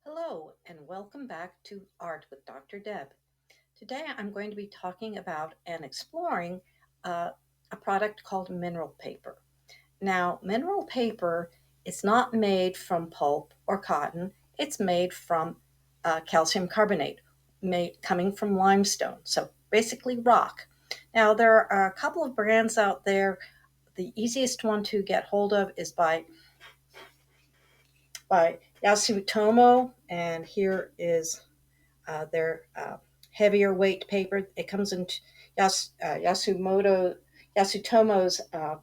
Hello, and welcome back to Art with Dr. Deb. Today I'm going to be talking about and exploring uh, a product called mineral paper. Now, mineral paper is not made from pulp or cotton, it's made from calcium carbonate, coming from limestone, so basically rock. Now, there are a couple of brands out there. The easiest one to get hold of is by Yasutomo, and here is their heavier weight paper. It comes in Yasutomo's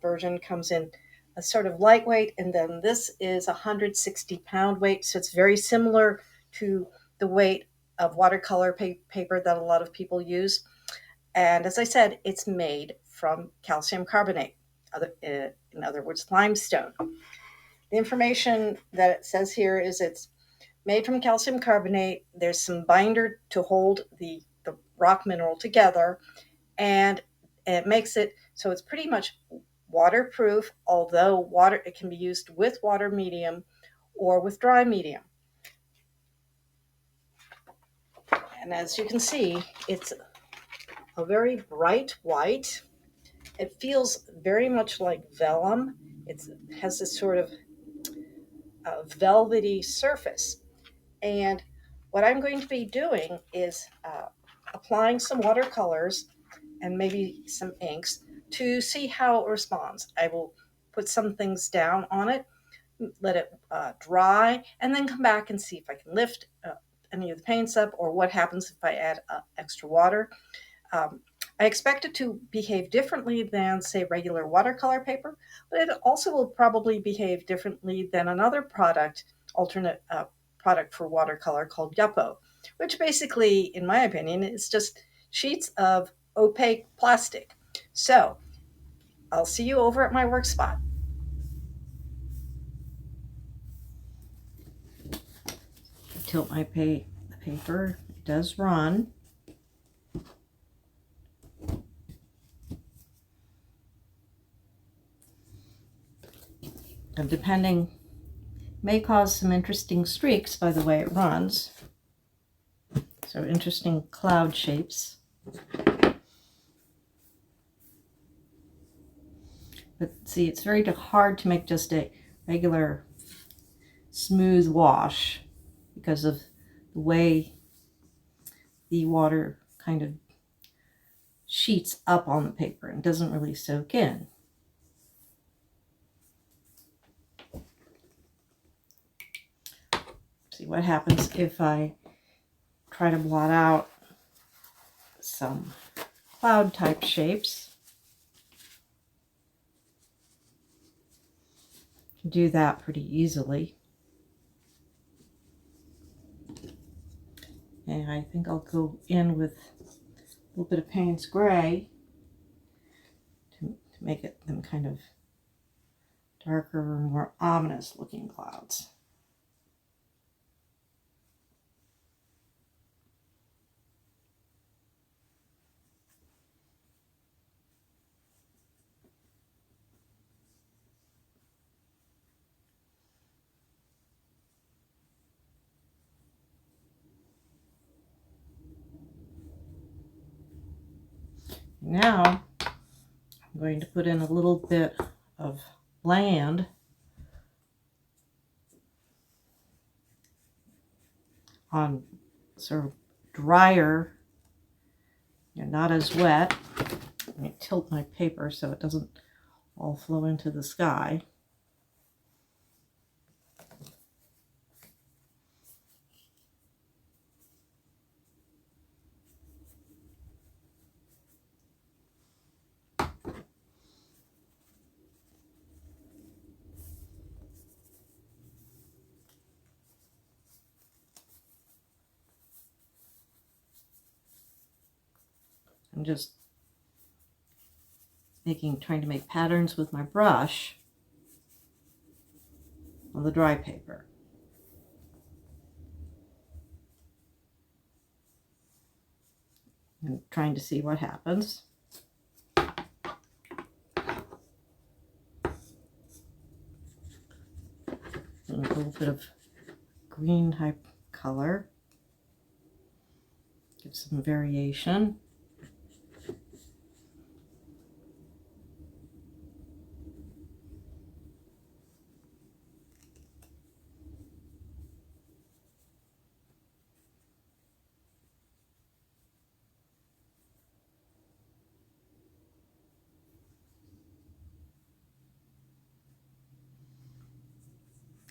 version comes in a sort of lightweight, and then this is 160-pound weight. So it's very similar to the weight of watercolor paper that a lot of people use. And as I said, it's made from calcium carbonate, in other words, limestone. The information that it says here is it's made from calcium carbonate. There's some binder to hold the rock mineral together, and it makes it so it's pretty much waterproof, although it can be used with water medium or with dry medium. And as you can see, it's a very bright white. It feels very much like vellum. It has this sort of velvety surface. And what I'm going to be doing is applying some watercolors and maybe some inks to see how it responds. I will put some things down on it, let it dry, and then come back and see if I can lift any of the paints up or what happens if I add extra water. I expect it to behave differently than, say, regular watercolor paper, but it also will probably behave differently than another alternate product for watercolor called Yupo, which basically, in my opinion, is just sheets of opaque plastic. So I'll see you over at my work spot. Tilt my the paper. It does run. And depending, may cause some interesting streaks by the way it runs. So interesting cloud shapes. But see, it's very hard to make just a regular smooth wash because of the way the water kind of sheets up on the paper and doesn't really soak in. See what happens if I try to blot out some cloud type shapes. Do that pretty easily. And I think I'll go in with a little bit of Payne's Gray to make them kind of darker, more ominous looking clouds. Now I'm going to put in a little bit of land on sort of drier, not as wet. Let me tilt my paper so it doesn't all flow into the sky. I'm just trying to make patterns with my brush on the dry paper. And trying to see what happens. And a little bit of green type color. Give some variation.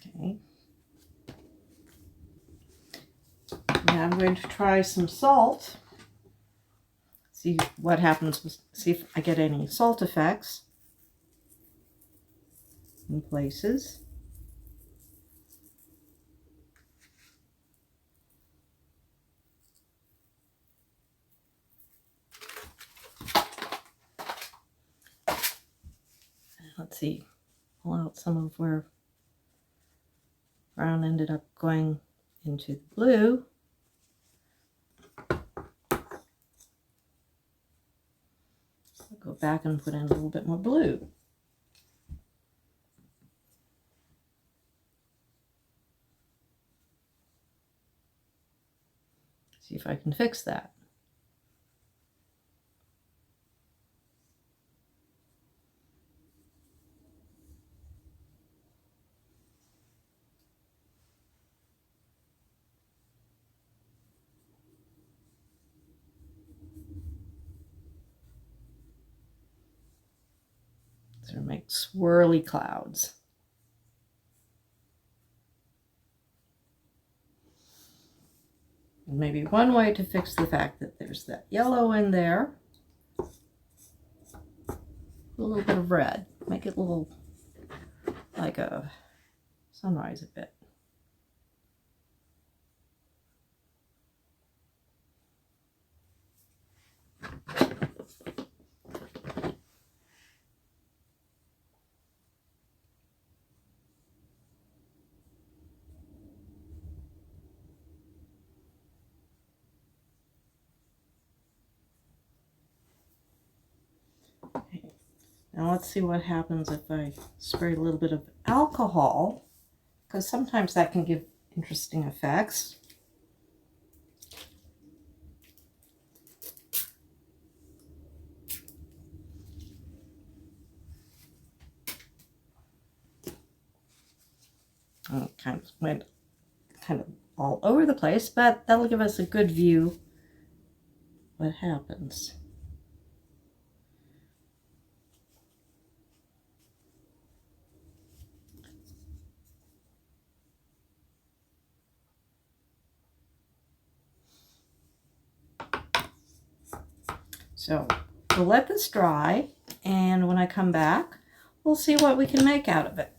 Okay. Now I'm going to try some salt. See what happens, see if I get any salt effects in places. Let's see, pull out some of where brown ended up going into the blue. Go back and put in a little bit more blue. See if I can fix that. So make swirly clouds. And maybe one way to fix the fact that there's that yellow in there, a little bit of red, make it a little like a sunrise a bit. Now let's see what happens if I spray a little bit of alcohol, because sometimes that can give interesting effects. And it kind of went all over the place, but that'll give us a good view what happens. So we'll let this dry, and when I come back, we'll see what we can make out of it.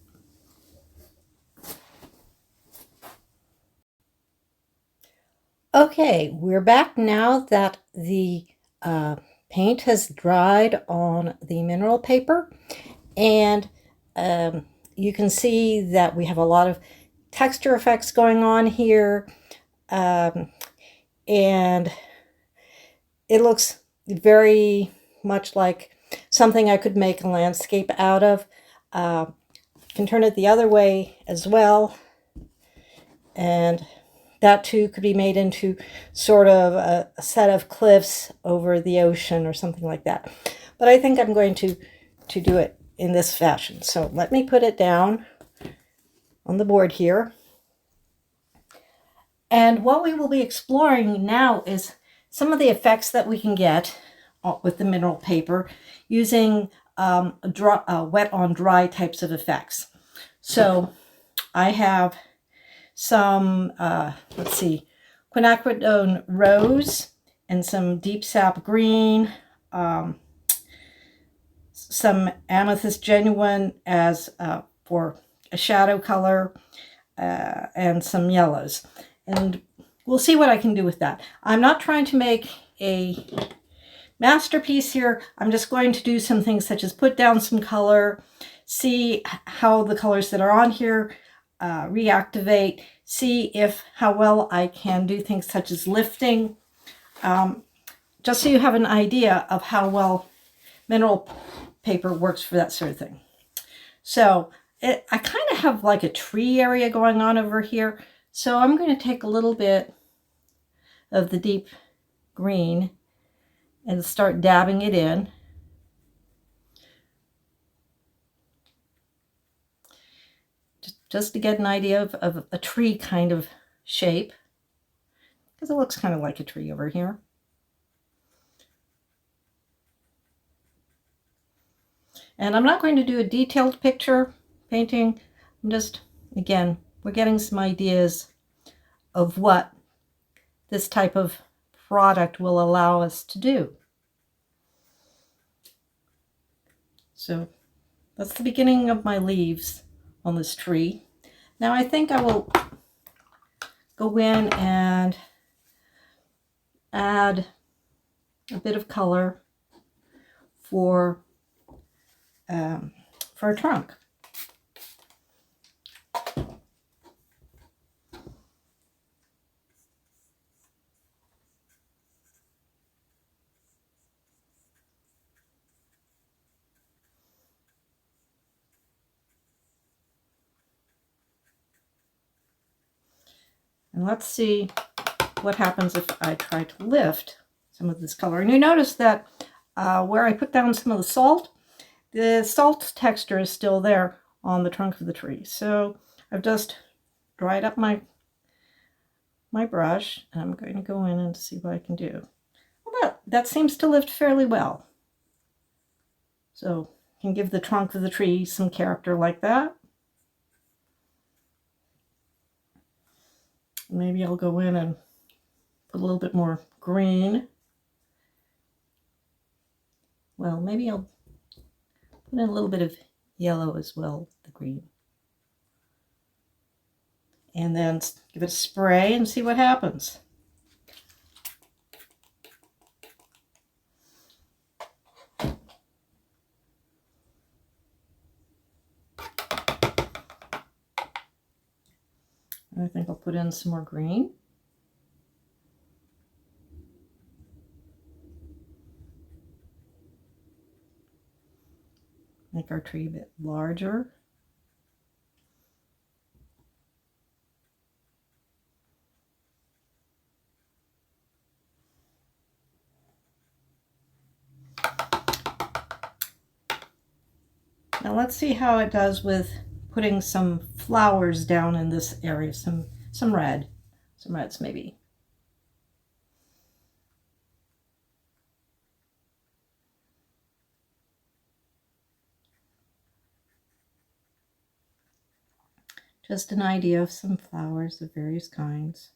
Okay, we're back now that the paint has dried on the mineral paper, and you can see that we have a lot of texture effects going on here, and it looks very much like something I could make a landscape out of. Can turn it the other way as well, and that too could be made into sort of a set of cliffs over the ocean or something like that. But I think I'm going to do it in this fashion. So let me put it down on the board here. And what we will be exploring now is some of the effects that we can get with the mineral paper using wet on dry types of effects. So I have some, let's see, quinacridone rose and some deep sap green, some amethyst genuine as for a shadow color, and some yellows. And we'll see what I can do with that. I'm not trying to make a masterpiece here. I'm just going to do some things such as put down some color, see how the colors that are on here reactivate, see how well I can do things such as lifting, just so you have an idea of how well mineral paper works for that sort of thing. So I kind of have like a tree area going on over here. So I'm going to take a little bit of the deep green and start dabbing it in. Just to get an idea of a tree kind of shape, because it looks kind of like a tree over here. And I'm not going to do a detailed picture painting. I'm just, again, we're getting some ideas of what this type of product will allow us to do. So that's the beginning of my leaves on this tree. Now I think I will go in and add a bit of color for a trunk. And let's see what happens if I try to lift some of this color. And you notice that where I put down some of the salt texture is still there on the trunk of the tree. So I've just dried up my brush, and I'm going to go in and see what I can do. Well, that seems to lift fairly well. So I can give the trunk of the tree some character like that. Maybe I'll go in and put a little bit more green. Well, maybe I'll put in a little bit of yellow as well, the green. And then give it a spray and see what happens. I think I'll put in some more green. Make our tree a bit larger. Now let's see how it does with putting some flowers down in this area, some reds maybe. Just an idea of some flowers of various kinds.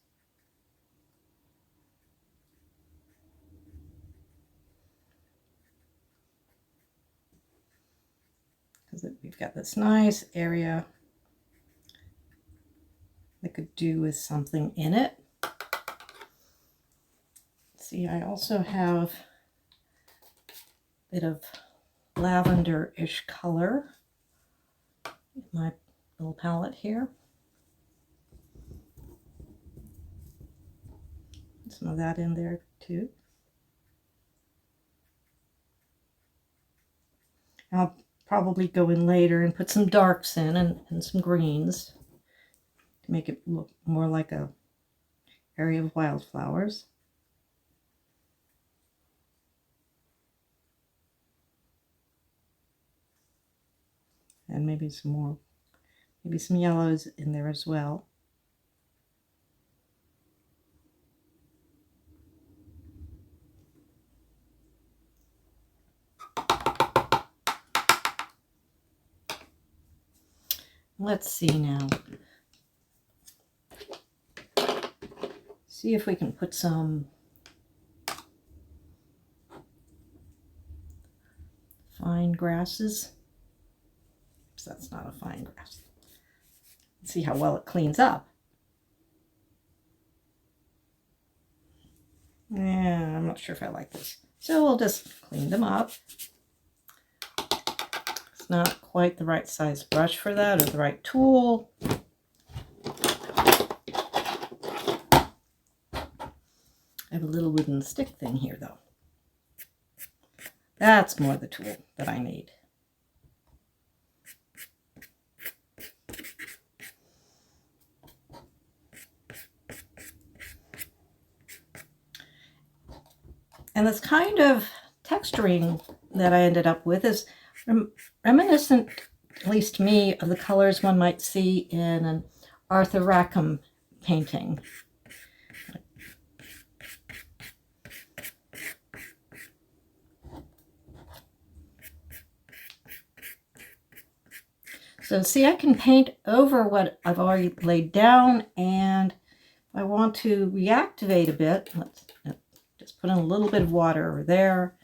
Because we've got this nice area that could do with something in it. See, I also have a bit of lavender-ish color in my little palette here. Some of that in there too. I'll probably go in later and put some darks in and some greens to make it look more like a area of wildflowers. And maybe some yellows in there as well. Let's see now. See if we can put some fine grasses. Oops, that's not a fine grass. Let's see how well it cleans up. Yeah, I'm not sure if I like this. So we'll just clean them up. It's not quite the right size brush for that, or the right tool. I have a little wooden stick thing here though. That's more the tool that I need. And this kind of texturing that I ended up with is reminiscent, at least to me, of the colors one might see in an Arthur Rackham painting. So see, I can paint over what I've already laid down, and if I want to reactivate a bit, let's just put in a little bit of water over there.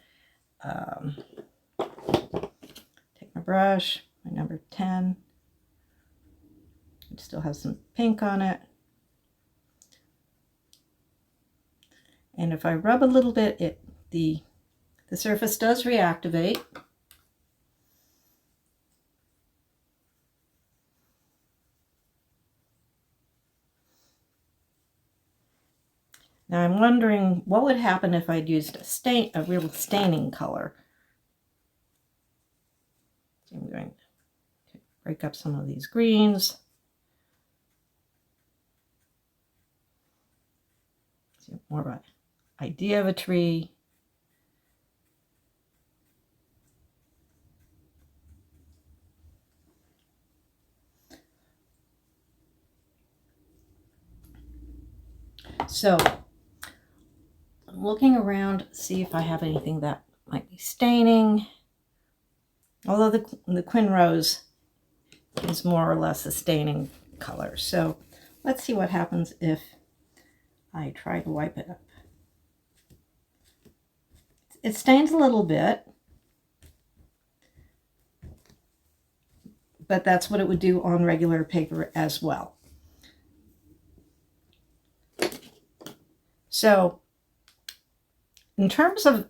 Take my brush, my number 10. It still has some pink on it. And if I rub a little bit, the surface does reactivate. Now I'm wondering what would happen if I'd used a real staining color. So I'm going to break up some of these greens. So more of an idea of a tree. So I'm looking around to see if I have anything that might be staining. Although the Quin Rose is more or less a staining color. So let's see what happens if I try to wipe it up. It stains a little bit, but that's what it would do on regular paper as well. So in terms of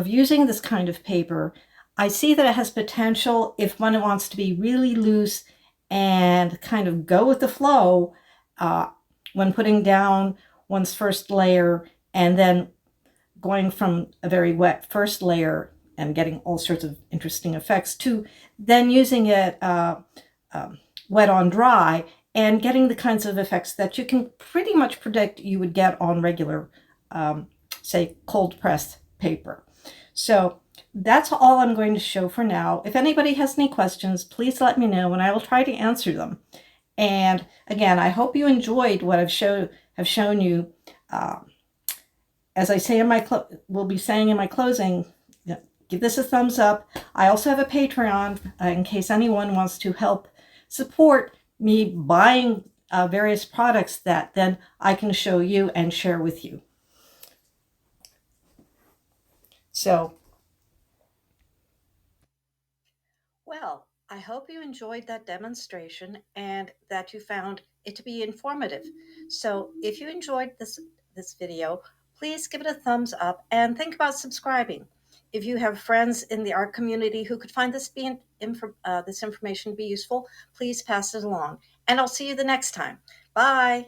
using this kind of paper, I see that it has potential if one wants to be really loose and kind of go with the flow when putting down one's first layer and then going from a very wet first layer and getting all sorts of interesting effects to then using it wet on dry and getting the kinds of effects that you can pretty much predict you would get on regular, say, cold press paper. So that's all I'm going to show for now. If anybody has any questions, please let me know and I will try to answer them. And again, I hope you enjoyed what have shown you. As I say will be saying in my closing, give this a thumbs up. I also have a Patreon in case anyone wants to help support me buying various products that then I can show you and share with you. So, Well, I hope you enjoyed that demonstration and that you found it to be informative. So if you enjoyed this video, please give it a thumbs up and think about subscribing. If you have friends in the art community who could find this information to be useful, please pass it along. And I'll see you the next time. Bye.